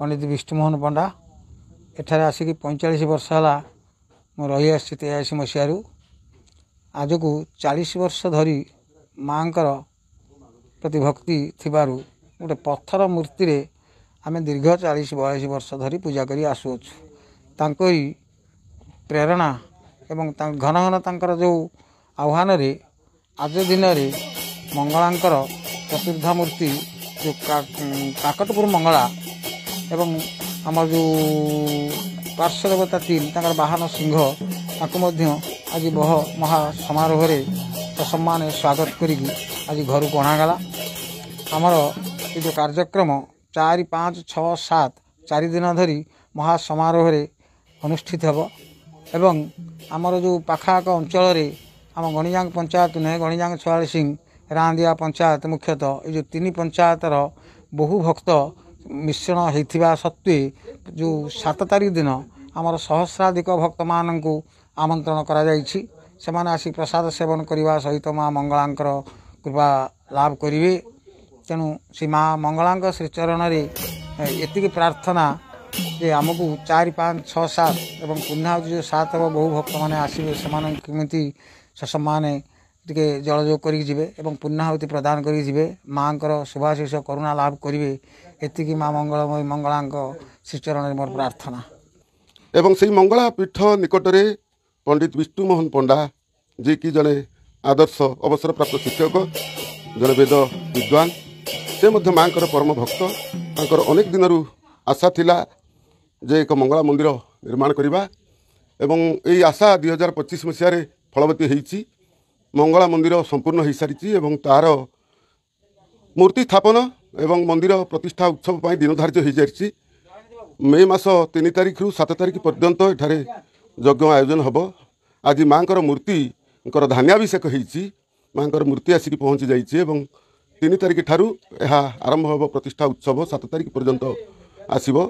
पंडित विष्णुमोहन पंडा एठारे आसिक 45 वर्ष है मु रही 83 मसीह आज को 40 वर्ष धरी माँ प्रति भक्ति थिबारु गोटे पत्थर मूर्ति रे आमे दीर्घ 40-42 वर्ष धरी पूजा करी आसुअछु तांकरी प्रेरणा एवं घन घन तांकर जो आह्वान रे आज दिन रे मंगलांकर चतुर्धा मूर्ति जो काकटपुर मंगला एवं आम जो पार्श्व देवता 3 तांकर वाहन सिंह ताकू आज बह महा समारोह रे सम्मान स्वागत करी आज घर को अणागला आमर ये जो कार्यक्रम 4, 5, 6, 7 4 दिन धरी महा समारोह रे अनुष्ठित हेब एवं आमर जो पाखाक अंचल रे आम गणिजांग पंचायत नुहे गणिजांग 44 रांदिया पंचायत मुख्यतः ये जो 3 पंचायतर बहु भक्त मिश्रण होता सत्वे जो 7 तारीख दिन आमर सहस्राधिक भक्त मान को आमंत्रण करा जायछि सेमाने आसी प्रसाद सेवन करने सहित माँ मंगलांकर कृपा लाभ करिवे तेणु से माँ मंगलांक श्रीचरण रे एतिकी प्रार्थना जे आमको 4, 5, 6, 7 एवं पुनः जो 7 बहु भक्त मैंने आसवे से केमी सम्मान टे जलजोग कर पुण्याहुति प्रदान करेंगे माँ शुभाशीष करुणा लाभ करेंगे एतिकी माँ मंगलमय मंगलांक श्रीचरण मोर प्रार्थना एवं से मंगला पीठ निकटरे पंडित विष्णुमोहन पंडा जी की जड़े आदर्श अवसर प्राप्त शिक्षक जड़े वेद विद्वान से माँ परम भक्त तांकर अनेक दिन आशा थिला जे एक मंगला मंदिर निर्माण करवा एवं यही आशा 2025 मसीह फलवती होती मंगला मंदिर संपूर्ण हो सारी एवं तार मूर्ति स्थापन एवं मंदिर प्रतिष्ठा उत्सव पर दिन धार्य हो सारी मे मास 3 तारीख रु 7 तारीख पर्यंत एठारे यज्ञ आयोजन हम आज माँ मूर्ति धान्याभिषेक होती माँ मूर्ति आसिक पहुँची जाइए 3 तारीख ठारू यह आरंभ हम प्रतिष्ठा उत्सव 7 तारीख पर्यंत आसीबो।